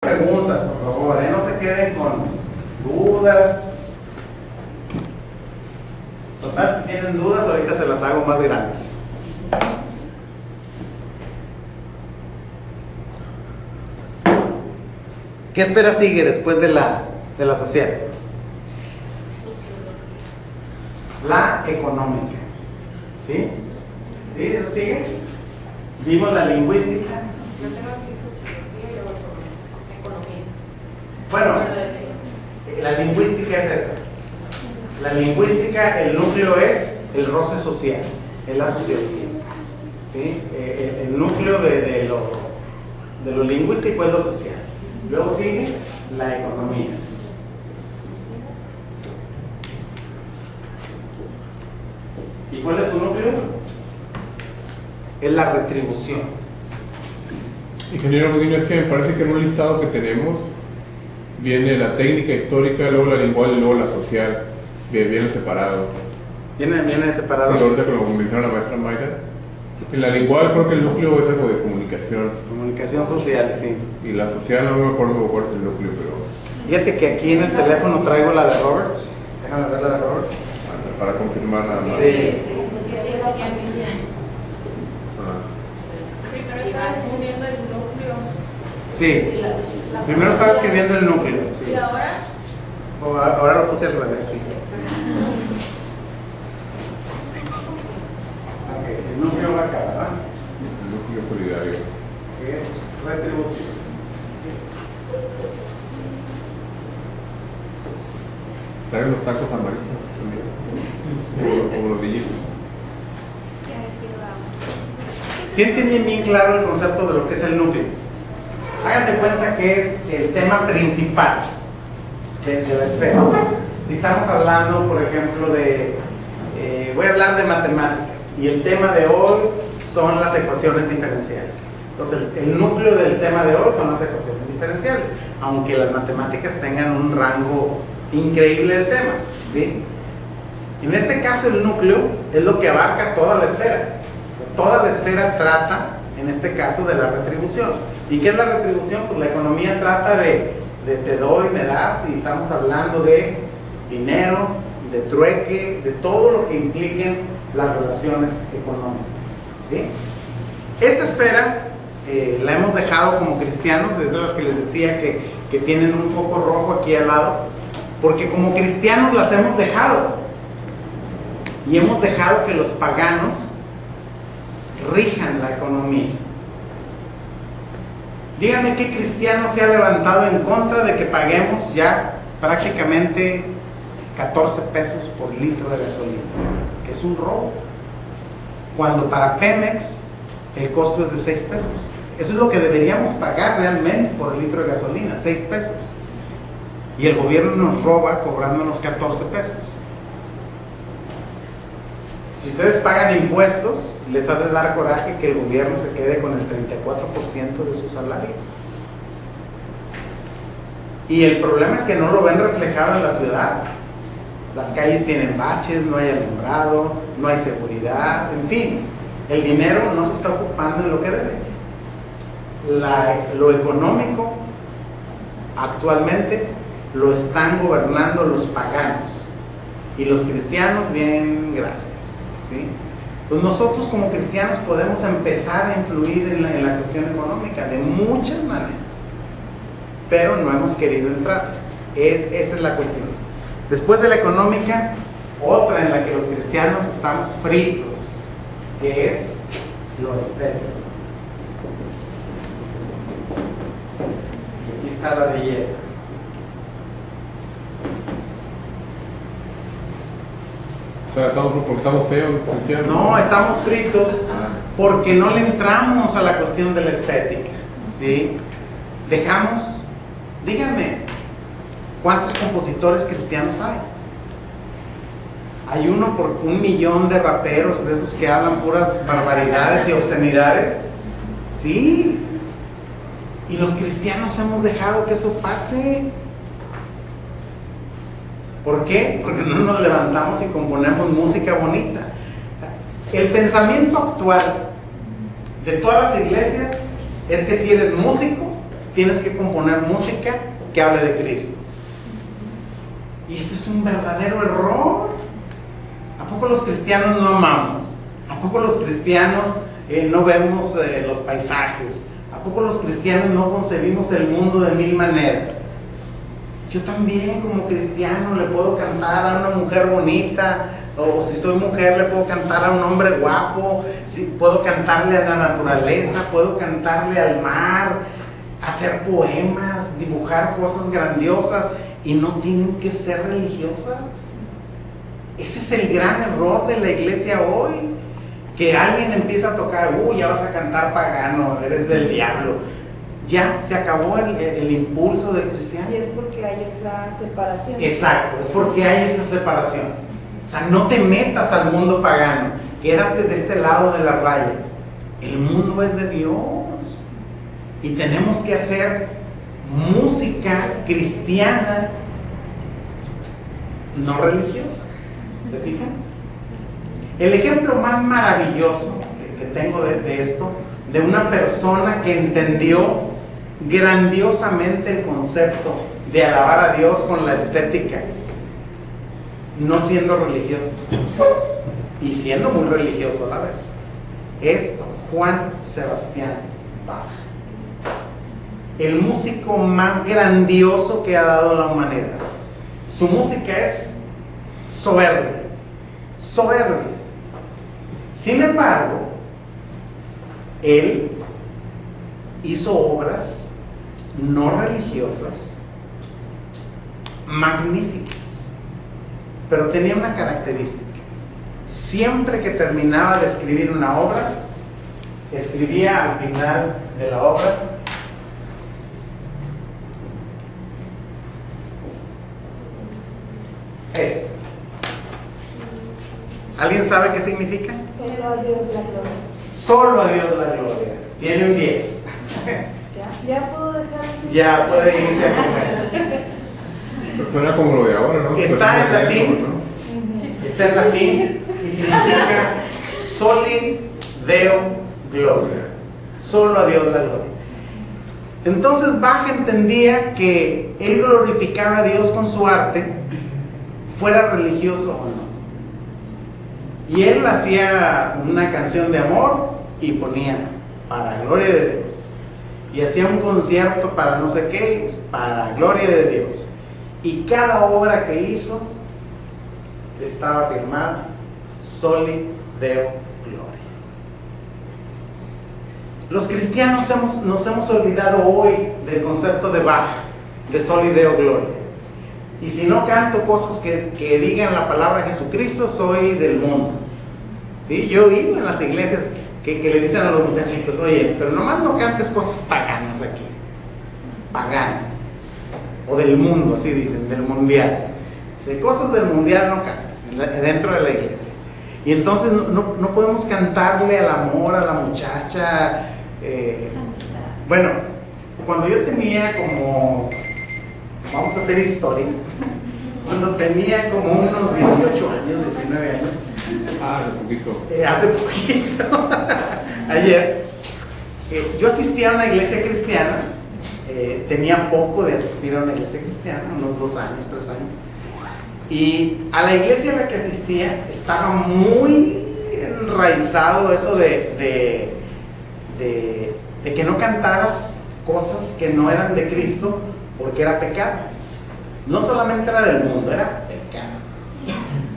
Preguntas, por favor, no se queden con dudas. Total, si tienen dudas, ahorita se las hago más grandes. ¿Qué esfera sigue después de la social? La económica. ¿Sí? ¿Sí? ¿Eso sigue? Vimos la lingüística. Yo tengo aquí sociología y luego economía. Bueno, la lingüística es esa. La lingüística, el núcleo es el roce social, es la sociología. ¿Sí? El núcleo de lo lingüístico es lo social. Luego sigue la economía. ¿Y cuál es su núcleo? Es la retribución. Ingeniero Godínez, es que me parece que en un listado que tenemos viene la técnica histórica, luego la lingual y luego la social, viene separado. ¿Viene separado? Sí, ahorita como mencionó la maestra Mayra. En la lingual creo que el núcleo es algo de comunicación. Comunicación social, sí. Y la social no me acuerdo cuál es el núcleo, pero... Fíjate que aquí en el teléfono traigo la de Roberts. Déjame ver la de Roberts. Para confirmar nada más. Sí. Primero estaba escribiendo el núcleo. Sí. Primero estaba escribiendo el núcleo. Sí. ¿Y ahora? Ahora lo puse al revés, sí. Ok, el núcleo va acá, ¿verdad? El núcleo solidario. Que es retribución. Traen los tacos amarillos también. Como los dillitos. Sienten bien claro el concepto de lo que es el núcleo. Háganse cuenta que es el tema principal de la esfera. Si estamos hablando, por ejemplo, voy a hablar de matemáticas y el tema de hoy son las ecuaciones diferenciales. Entonces, el núcleo del tema de hoy son las ecuaciones diferenciales, aunque las matemáticas tengan un rango increíble de temas, ¿sí? En este caso, el núcleo es lo que abarca toda la esfera. Toda la esfera trata, en este caso, de la retribución. ¿Y qué es la retribución? Pues la economía trata de te doy, me das, y estamos hablando de dinero, de trueque, de todo lo que impliquen las relaciones económicas, ¿sí? Esta esfera la hemos dejado como cristianos, es de las que les decía que tienen un foco rojo aquí al lado, porque como cristianos las hemos dejado, y hemos dejado que los paganos rijan la economía. Díganme qué cristiano se ha levantado en contra de que paguemos ya prácticamente 14 pesos por litro de gasolina, que es un robo, cuando para Pemex el costo es de 6 pesos. Eso es lo que deberíamos pagar realmente por el litro de gasolina, 6 pesos. Y el gobierno nos roba cobrándonos 14 pesos. Si ustedes pagan impuestos, les ha de dar coraje que el gobierno se quede con el 34% de su salario. Y el problema es que no lo ven reflejado en la ciudad. Las calles tienen baches, no hay alumbrado, no hay seguridad, en fin, el dinero no se está ocupando en lo que debe. Lo económico actualmente lo están gobernando los paganos y los cristianos, bien, gracias. ¿Sí? Pues nosotros como cristianos podemos empezar a influir en la cuestión económica de muchas maneras, pero no hemos querido entrar. Esa es la cuestión. Después de la económica, otra en la que los cristianos estamos fritos, que es lo estético. Y aquí está la belleza. O sea, porque estamos feos, cristianos. No, estamos fritos porque no le entramos a la cuestión de la estética, ¿sí? Dejamos, díganme, ¿cuántos compositores cristianos hay? Hay uno por 1,000,000 de raperos, de esos que hablan puras barbaridades y obscenidades. Sí. Y los cristianos hemos dejado que eso pase. ¿Por qué? Porque no nos levantamos y componemos música bonita. El pensamiento actual de todas las iglesias es que si eres músico, tienes que componer música que hable de Cristo. Y eso es un verdadero error. ¿A poco los cristianos no amamos? ¿A poco los cristianos no vemos los paisajes? ¿A poco los cristianos no concebimos el mundo de mil maneras? Yo también como cristiano le puedo cantar a una mujer bonita, o si soy mujer le puedo cantar a un hombre guapo, puedo cantarle a la naturaleza, puedo cantarle al mar, hacer poemas, dibujar cosas grandiosas, y no tienen que ser religiosas. Ese es el gran error de la iglesia hoy, que alguien empieza a tocar, ya vas a cantar pagano, eres del diablo. Ya se acabó el impulso del cristiano. Y es porque hay esa separación. Exacto, es porque hay esa separación. O sea, no te metas al mundo pagano, quédate de este lado de la raya. El mundo es de Dios y tenemos que hacer música cristiana, no religiosa. ¿Se fijan? El ejemplo más maravilloso que tengo de esto, de una persona que entendió grandiosamente el concepto de alabar a Dios con la estética, no siendo religioso y siendo muy religioso a la vez, es Juan Sebastián Bach, el músico más grandioso que ha dado la humanidad. Su música es soberbia, soberbia. Sin embargo, él hizo obras no religiosas magníficas, pero tenía una característica: siempre que terminaba de escribir una obra, escribía al final de la obra: eso. ¿Alguien sabe qué significa? Solo a Dios la gloria. Solo a Dios la gloria. Tiene un 10. ¿Ya puedo dejar? Ya puede irse a comer. Suena como lo de ahora, ¿no? Está en latín. Está en latín y significa Soli Deo Gloria. Solo a Dios la gloria. Entonces Bach entendía que él glorificaba a Dios con su arte, fuera religioso o no. Y él hacía una canción de amor y ponía para gloria de Dios. Y hacía un concierto para no sé qué, para gloria de Dios. Y cada obra que hizo estaba firmada Soli Deo Gloria. Los cristianos nos hemos olvidado hoy del concepto de Bach, de Soli Deo Gloria. Y si no canto cosas que digan la palabra Jesucristo, soy del mundo. ¿Sí? Yo he ido en las iglesias que le dicen a los muchachitos: oye, pero nomás no cantes cosas paganas aquí. Paganas. O del mundo, así dicen, del mundial. Si cosas del mundial no cantes dentro de la iglesia. Y entonces no podemos cantarle al amor a la muchacha. Bueno, cuando yo tenía como, vamos a hacer historia, cuando tenía como unos 18 años, 19 años, hace poquito. Hace poquito, ayer, yo asistí a una iglesia cristiana. Tenía poco de asistir a una iglesia cristiana, unos 2 años, 3 años. Y a la iglesia a la que asistía estaba muy enraizado eso de que no cantaras cosas que no eran de Cristo, porque era pecado. No solamente era del mundo, era pecado.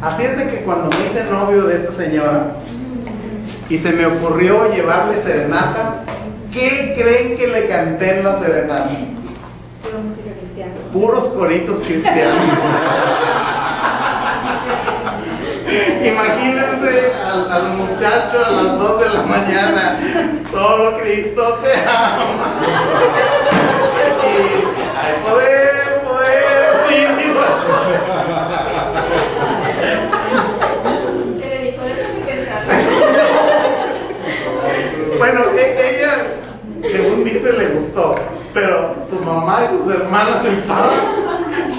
Así es de que cuando me hice novio de esta señora y se me ocurrió llevarle serenata, ¿qué creen que le canté en la serenata? Pura música cristiana. Puros coritos cristianos. Imagínense al muchacho a las 2 de la mañana: solo Cristo te ama. Y hay poder sin igual. ¿Qué le dijo? Déjame pensar. Bueno, ella, según dice, le gustó, pero su mamá y sus hermanas estaban: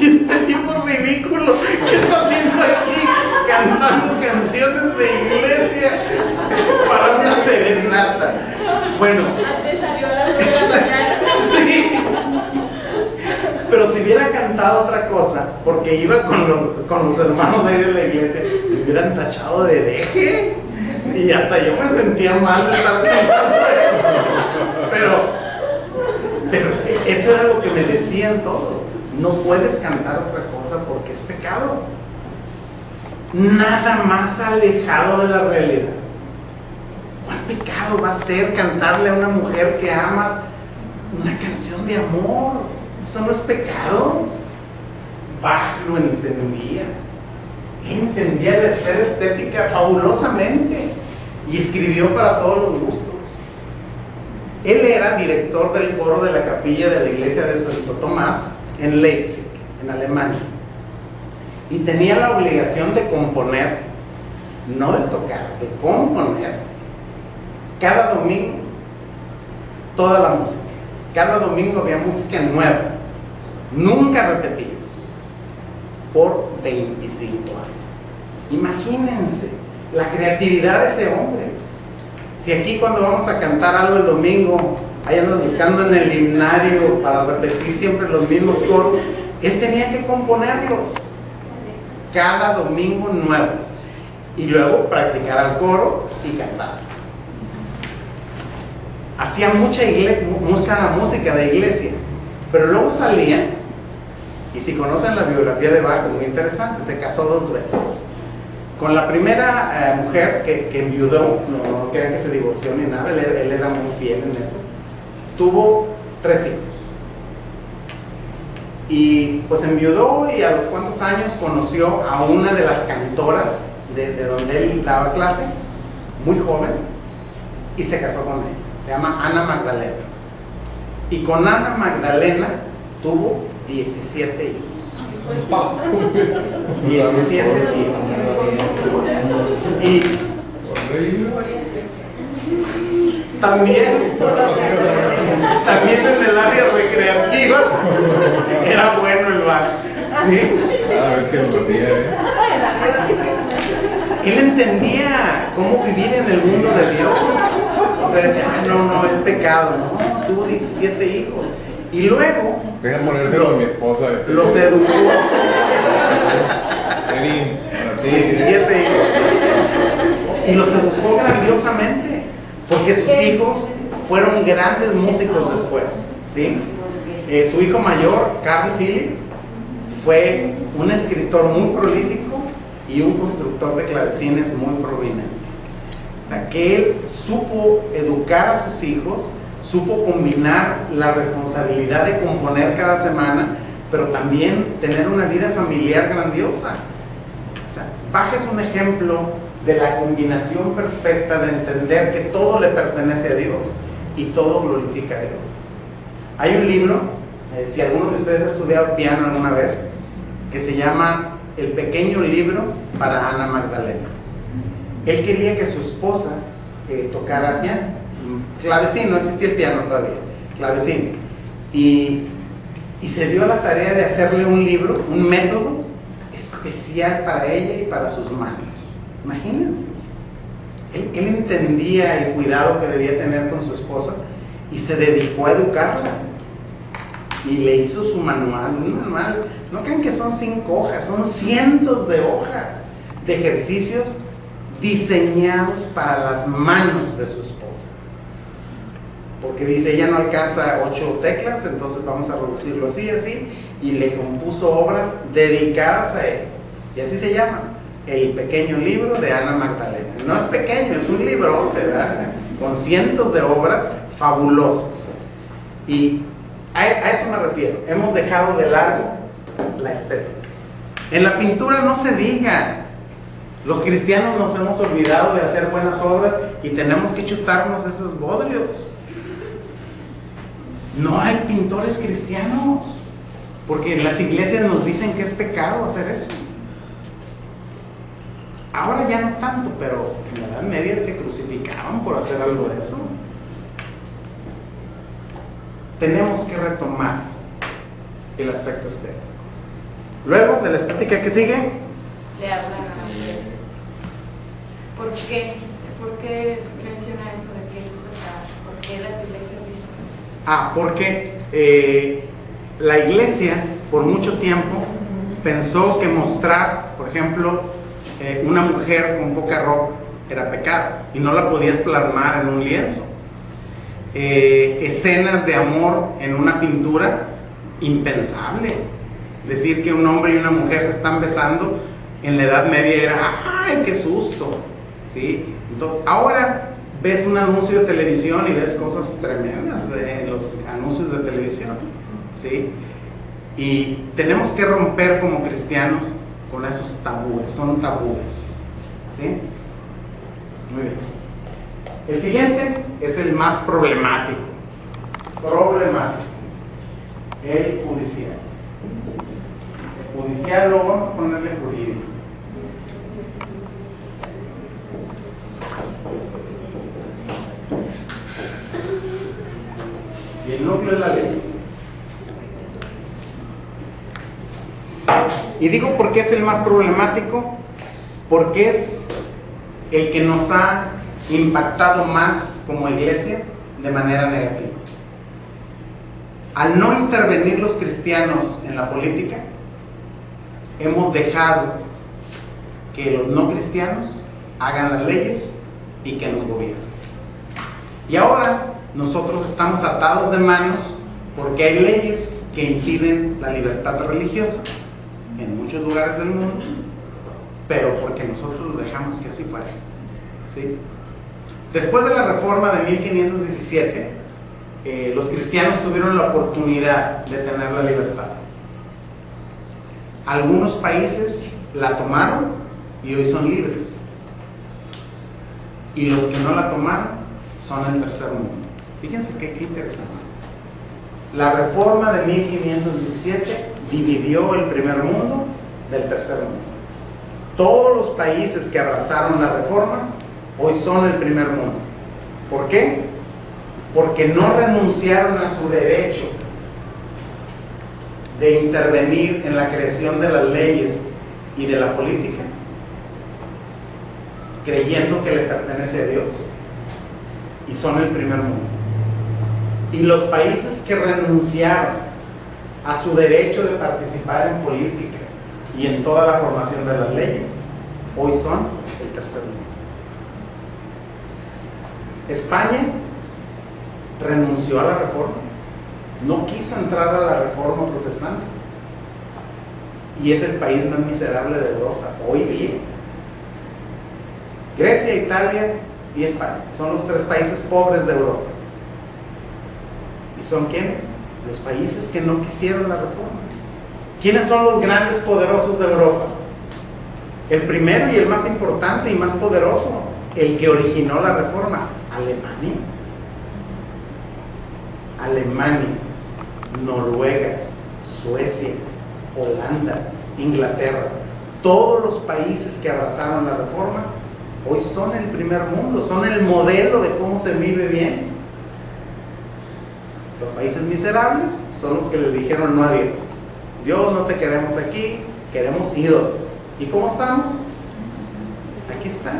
¿y este tipo ridículo qué está haciendo aquí cantando canciones de iglesia para una serenata? Bueno, Antes salió a las 2 de la mañana. sí, Sí. Pero si hubiera cantado otra cosa, porque iba con los hermanos de ahí de la iglesia, me hubieran tachado de hereje. Y hasta yo me sentía mal de estar cantando. Pero eso era lo que me decían todos. No puedes cantar otra cosa porque es pecado. Nada más alejado de la realidad. ¿Cuál pecado va a ser cantarle a una mujer que amas una canción de amor? Eso no es pecado. Bach lo entendía. Él entendía la esfera estética fabulosamente y escribió para todos los gustos. Él era director del coro de la capilla de la iglesia de Santo Tomás en Leipzig, en Alemania, y tenía la obligación de componer, no de tocar, de componer cada domingo toda la música. Cada domingo había música nueva, nunca repetida, por 25 años. Imagínense la creatividad de ese hombre. Si aquí cuando vamos a cantar algo el domingo, ahí andas buscando en el himnario para repetir siempre los mismos coros, él tenía que componerlos cada domingo nuevos y luego practicar al coro y cantarlos. Hacía mucha música de iglesia, pero luego salía, y si conocen la biografía de Bach, es muy interesante, se casó 2 veces. Con la primera mujer que enviudó, no crean que se divorció ni nada, él era muy fiel en eso, tuvo 3 hijos. Y pues enviudó y a los cuantos años conoció a una de las cantoras de donde él daba clase, muy joven, y se casó con ella. Se llama Ana Magdalena. Y con Ana Magdalena tuvo 17 hijos. 17 hijos. Y también en el área recreativa era bueno el bar. ¿Sí? A ver qué nos hacía, Él entendía cómo vivir en el mundo de Dios. O sea, decía, no, es pecado. No, tuvo 17 hijos. Y luego deja ponérselo a mi esposa. Los educó. Erin, para ti. 17 hijos. Y los educó grandiosamente. Porque sus hijos fueron grandes músicos después. ¿Sí? Su hijo mayor, Carl Philipp, fue un escritor muy prolífico y un constructor de clavecines muy prominente. O sea, que él supo educar a sus hijos, supo combinar la responsabilidad de componer cada semana, pero también tener una vida familiar grandiosa. O sea, Bach es un ejemplo de la combinación perfecta de entender que todo le pertenece a Dios y todo glorifica a Dios. Hay un libro, si alguno de ustedes ha estudiado piano alguna vez, que se llama El pequeño libro para Ana Magdalena. Él quería que su esposa tocara piano, clavecín, no existía el piano todavía, clavecín, y se dio a la tarea de hacerle un libro, un método especial para ella y para sus manos. Imagínense, él entendía el cuidado que debía tener con su esposa y se dedicó a educarla y le hizo su manual, un manual. No crean que son 5 hojas, son cientos de hojas de ejercicios diseñados para las manos de su esposa. Porque dice, ella no alcanza 8 teclas, entonces vamos a reducirlo así, y le compuso obras dedicadas a ella. Y así se llama, El pequeño libro de Ana Magdalena. No es pequeño, es un librote, ¿verdad? Con cientos de obras fabulosas. Y a eso me refiero. Hemos dejado de lado la estética. En la pintura no se diga. Los cristianos nos hemos olvidado de hacer buenas obras y tenemos que chutarnos esos bodrios. No hay pintores cristianos, porque en las iglesias nos dicen que es pecado hacer eso. Ahora ya no tanto, pero en la Edad Media te crucificaban por hacer algo de eso. Tenemos que retomar el aspecto estético. Luego de la estética que sigue, Le hablan a eso. ¿Por qué? ¿Por qué menciona eso de que es pecado? ¿Por qué las iglesias dicen eso? porque la iglesia por mucho tiempo pensó que mostrar, por ejemplo, una mujer con poca ropa era pecado y no la podías plasmar en un lienzo. Escenas de amor en una pintura, impensable. Decir que un hombre y una mujer se están besando en la Edad Media era ¡ay, qué susto! ¿Sí? Entonces, ahora ves un anuncio de televisión y ves cosas tremendas en los anuncios de televisión, ¿sí? Y tenemos que romper como cristianos con esos tabúes, son tabúes, ¿sí? Muy bien. El siguiente es el más problemático, el judicial. El judicial lo vamos a ponerle jurídico. Y el núcleo es la ley. Y digo por qué es el más problemático, porque es el que nos ha impactado más como iglesia de manera negativa. Al no intervenir los cristianos en la política, hemos dejado que los no cristianos hagan las leyes y que nos gobiernen. Y ahora nosotros estamos atados de manos porque hay leyes que impiden la libertad religiosa en muchos lugares del mundo, pero porque nosotros lo dejamos que así fuera, ¿sí? Después de la reforma de 1517, los cristianos tuvieron la oportunidad de tener la libertad. Algunos países la tomaron y hoy son libres, y los que no la tomaron son el tercer mundo. Fíjense qué interesante. La reforma de 1517 dividió el primer mundo del tercer mundo. Todos los países que abrazaron la reforma hoy son el primer mundo. ¿Por qué? Porque no renunciaron a su derecho de intervenir en la creación de las leyes y de la política, creyendo que le pertenece a Dios, y son el primer mundo. Y los países que renunciaron a su derecho de participar en política y en toda la formación de las leyes, hoy son el tercer mundo. España renunció a la reforma, no quiso entrar a la reforma protestante, y es el país más miserable de Europa hoy día. Grecia, Italia y España son los tres países pobres de Europa. ¿Y son quiénes? Los países que no quisieron la reforma. ¿Quiénes son los grandes poderosos de Europa? El primero y el más importante y más poderoso, el que originó la reforma, Alemania. Alemania, Noruega, Suecia, Holanda, Inglaterra, todos los países que abrazaron la reforma hoy son el primer mundo, son el modelo de cómo se vive bien. Los países miserables son los que le dijeron no a Dios. Dios, no te queremos aquí, queremos ídolos. ¿Y cómo estamos? Aquí está.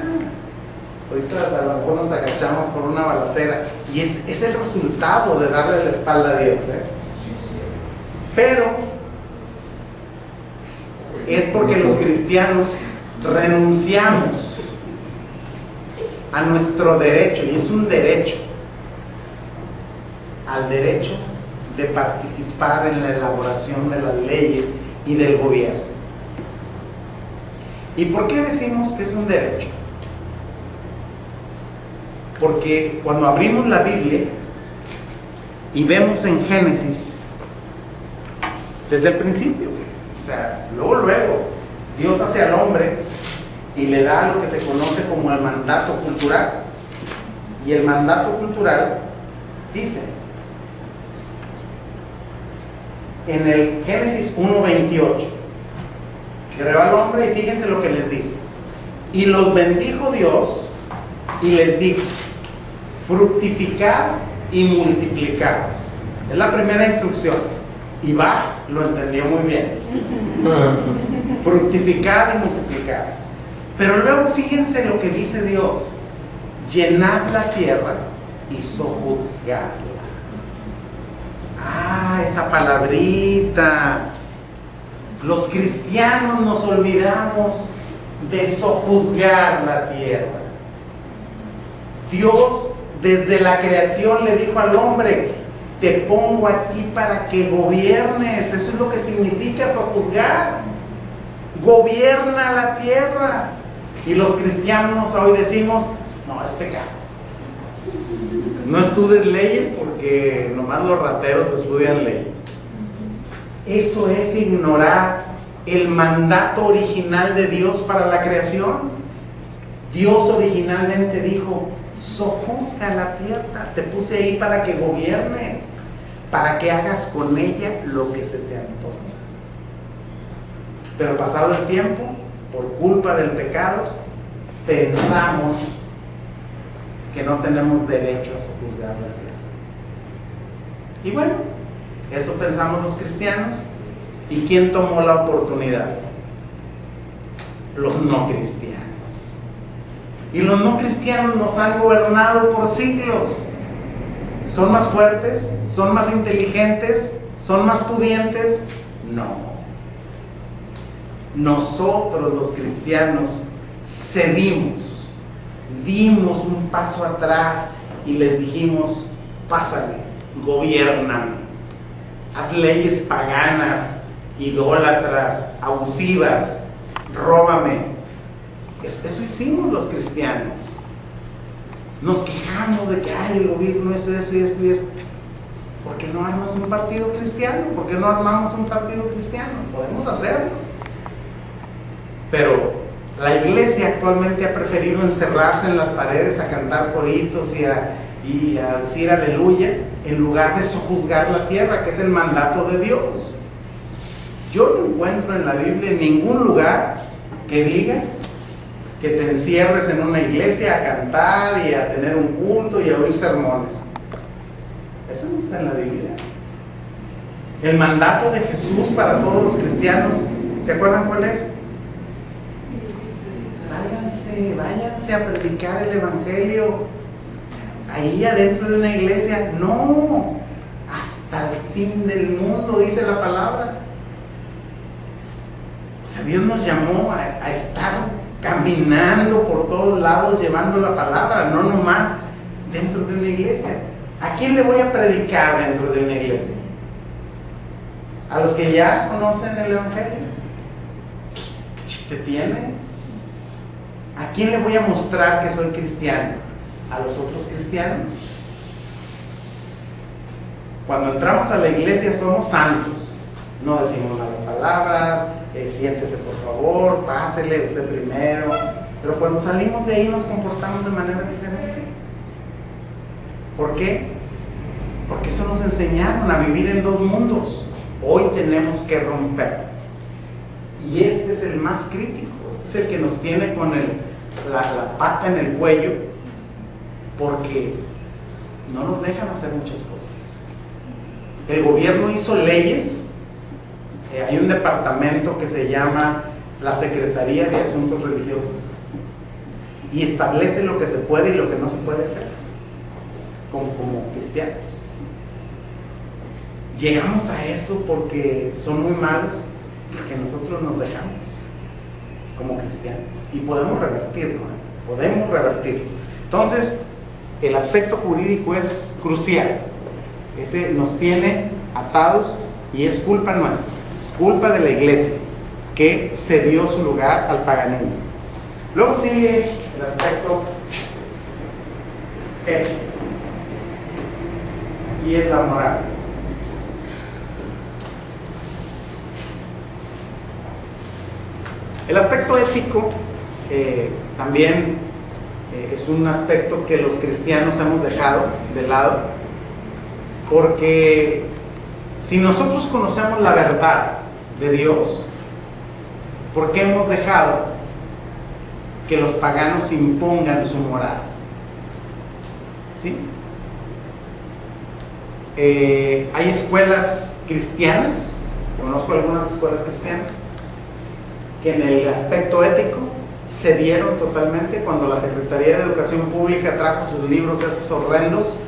Ahorita a lo mejor nos agachamos por una balacera y es el resultado de darle la espalda a Dios, Pero es porque los cristianos renunciamos a nuestro derecho, y es un derecho, al derecho de participar en la elaboración de las leyes y del gobierno. ¿Y por qué decimos que es un derecho? Porque cuando abrimos la Biblia y vemos en Génesis, desde el principio, o sea, luego, Dios hace al hombre y le da lo que se conoce como el mandato cultural. Y el mandato cultural dice, en el Génesis 1:28, creó al hombre y fíjense lo que les dice: y los bendijo Dios y les dijo, fructificad y multiplicaos. Es la primera instrucción, y lo entendió muy bien. Fructificad y multiplicaos. Pero luego fíjense lo que dice Dios: llenad la tierra y sojuzgadla. Ah, esa palabrita. Los cristianos nos olvidamos de sojuzgar la tierra. Dios desde la creación le dijo al hombre: te pongo a ti para que gobiernes. Eso es lo que significa sojuzgar. Gobierna la tierra. Y los cristianos hoy decimos: no, es pecado. No estudies leyes porque nomás los rateros estudian leyes. Eso es ignorar el mandato original de Dios para la creación. Dios originalmente dijo: sojuzga la tierra, te puse ahí para que gobiernes, para que hagas con ella lo que se te antoje. Pero pasado el tiempo, por culpa del pecado, pensamos que no tenemos derecho a sojuzgar la tierra. Y bueno, eso pensamos los cristianos. ¿Y quién tomó la oportunidad? Los no cristianos. Y los no cristianos nos han gobernado por siglos. ¿Son más fuertes? ¿Son más inteligentes? ¿Son más pudientes? No. Nosotros los cristianos cedimos, dimos un paso atrás y les dijimos: pásale, gobiérname, haz leyes paganas, idólatras, abusivas, róbame. Eso hicimos los cristianos. Nos quejamos de que ay, el gobierno, eso y esto y esto. ¿Por qué no armas un partido cristiano? ¿Por qué no armamos un partido cristiano? Podemos hacerlo. Pero la iglesia actualmente ha preferido encerrarse en las paredes a cantar coritos y a decir aleluya, en lugar de sojuzgar la tierra, que es el mandato de Dios. Yo no encuentro en la Biblia ningún lugar que diga que te encierres en una iglesia a cantar y a tener un culto y a oír sermones. Eso no está en la Biblia. El mandato de Jesús para todos los cristianos, ¿se acuerdan cuál es? Sálganse, váyanse a predicar el evangelio ahí adentro de una iglesia. No, hasta el fin del mundo, dice la palabra. O sea, Dios nos llamó a estar caminando por todos lados llevando la palabra, no nomás dentro de una iglesia. ¿A quién le voy a predicar dentro de una iglesia? ¿A los que ya conocen el evangelio? ¿Qué chiste tiene? ¿A quién le voy a mostrar que soy cristiano? ¿A los otros cristianos? Cuando entramos a la iglesia somos santos, no decimos malas palabras, siéntese por favor, pásele usted primero, pero cuando salimos de ahí nos comportamos de manera diferente. ¿Por qué? Porque eso nos enseñaron a vivir en dos mundos. Hoy tenemos que romper, y este es el más crítico, este es el que nos tiene con la pata en el cuello, porque no nos dejan hacer muchas cosas. El gobierno hizo leyes. Hay un departamento que se llama la Secretaría de Asuntos Religiosos y establece lo que se puede y lo que no se puede hacer como cristianos. Llegamos a eso porque son muy malos, porque nosotros nos dejamos como cristianos y podemos revertirlo, podemos revertirlo. Entonces, el aspecto jurídico es crucial. Ese nos tiene atados y es culpa nuestra, es culpa de la iglesia que cedió su lugar al paganismo. Luego sigue el aspecto ético y es la moral. El aspecto ético también es un aspecto que los cristianos hemos dejado de lado, porque si nosotros conocemos la verdad de Dios, ¿por qué hemos dejado que los paganos impongan su moral? ¿Sí? Hay escuelas cristianas, conozco algunas escuelas cristianas, que en el aspecto ético cedieron totalmente cuando la Secretaría de Educación Pública trajo sus libros esos horrendos.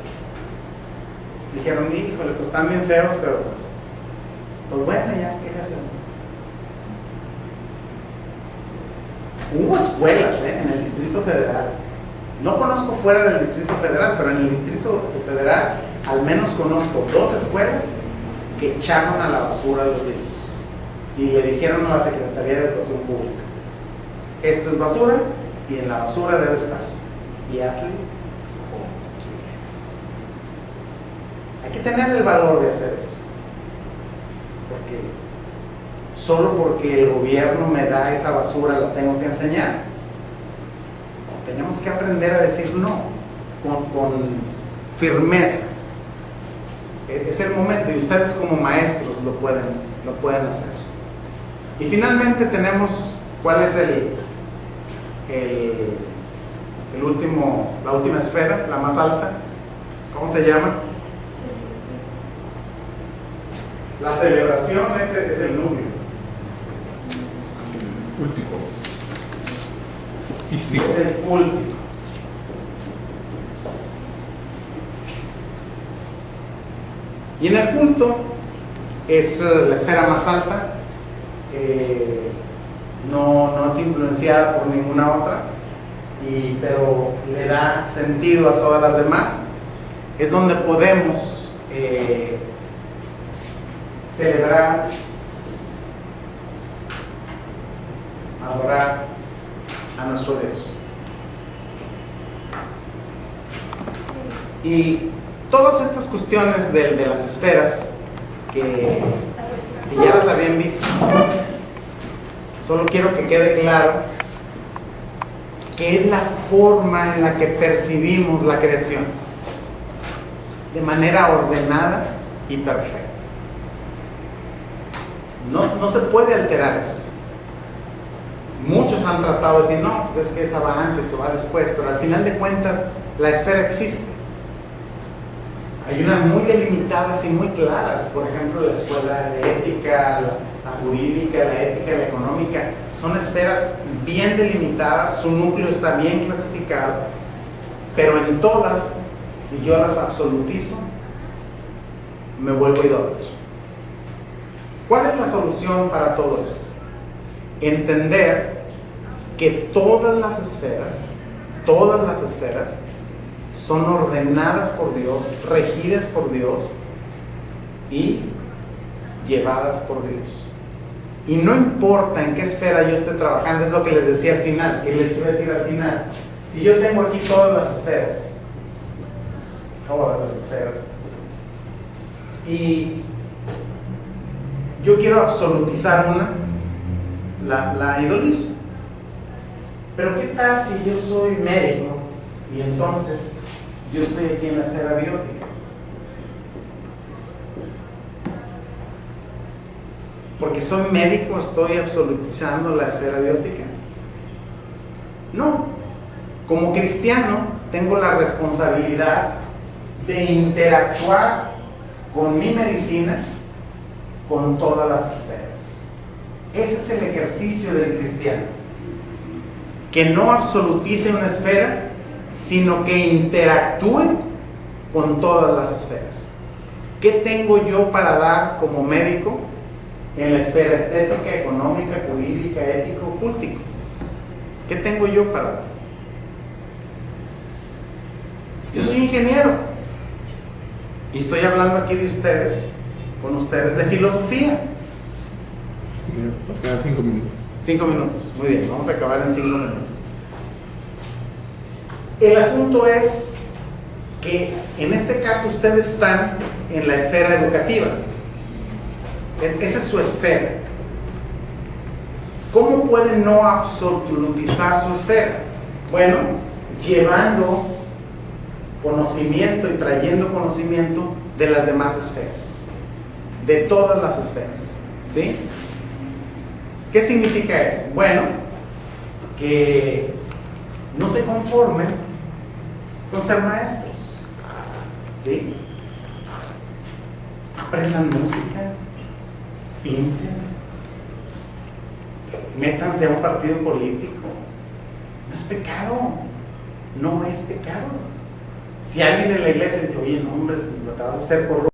dijeron, híjole, pues están bien feos, pero pues bueno, ya, ¿qué le hacemos? Hubo escuelas en el Distrito Federal. No conozco fuera del Distrito Federal, pero en el Distrito Federal al menos conozco 2 escuelas que echaron a la basura a los libros y le dijeron a la Secretaría de Educación Pública: esto es basura y en la basura debe estar, y hazle como quieras. Hay que tener el valor de hacer eso, porque solo porque el gobierno me da esa basura la tengo que enseñar. Tenemos que aprender a decir no con firmeza. Es el momento, y ustedes como maestros lo pueden hacer. Y finalmente tenemos, ¿cuál es la última esfera, la más alta? ¿Cómo se llama? La celebración, ese es el núcleo. Cúltico. Ístico. Es el culto. Y en el culto es la esfera más alta, no es influenciada por ninguna otra, pero le da sentido a todas las demás. Es donde podemos celebrar, adorar a nuestro Dios. Y todas estas cuestiones de las esferas, que si ya las habían visto, solo quiero que quede claro que es la forma en la que percibimos la creación, de manera ordenada y perfecta. No se puede alterar esto. Muchos han tratado de decir, no, pues es que esta va antes o va después, pero al final de cuentas la esfera existe. Hay unas muy delimitadas y muy claras, por ejemplo la escuela de ética, la jurídica, la ética, la económica, son esferas bien delimitadas, su núcleo está bien clasificado, pero en todas, si yo las absolutizo, me vuelvo idólatra. ¿Cuál es la solución para todo esto? Entender que todas las esferas son ordenadas por Dios, regidas por Dios y llevadas por Dios. Y no importa en qué esfera yo esté trabajando, es lo que les decía al final, que les iba a decir al final. Si yo tengo aquí todas las esferas, y yo quiero absolutizar una, la idolizo. Pero ¿qué tal si yo soy médico y entonces yo estoy aquí en la esfera biótica? Porque soy médico, ¿estoy absolutizando la esfera biótica? No. Como cristiano tengo la responsabilidad de interactuar con mi medicina con todas las esferas. Ese es el ejercicio del cristiano, que no absolutice una esfera, sino que interactúe con todas las esferas. ¿Qué tengo yo para dar como médico en la esfera estética, económica, jurídica, ético, cultico? ¿Qué tengo yo para dar? Yo soy ingeniero y estoy hablando aquí de ustedes, con ustedes, de filosofía. Nos quedan 5 minutos. 5 minutos, muy bien, vamos a acabar en 5 minutos. El asunto es que en este caso ustedes están en la esfera educativa. Esa es su esfera. ¿Cómo pueden no absolutizar su esfera? Bueno, llevando conocimiento y trayendo conocimiento de las demás esferas, de todas las esferas, ¿sí? ¿Qué significa eso? Bueno, que no se conformen con ser maestros, ¿sí? Aprendan música, pinten, métanse a un partido político. No es pecado, no es pecado. Si alguien en la iglesia dice, oye, no, hombre, te vas a hacer corrupto,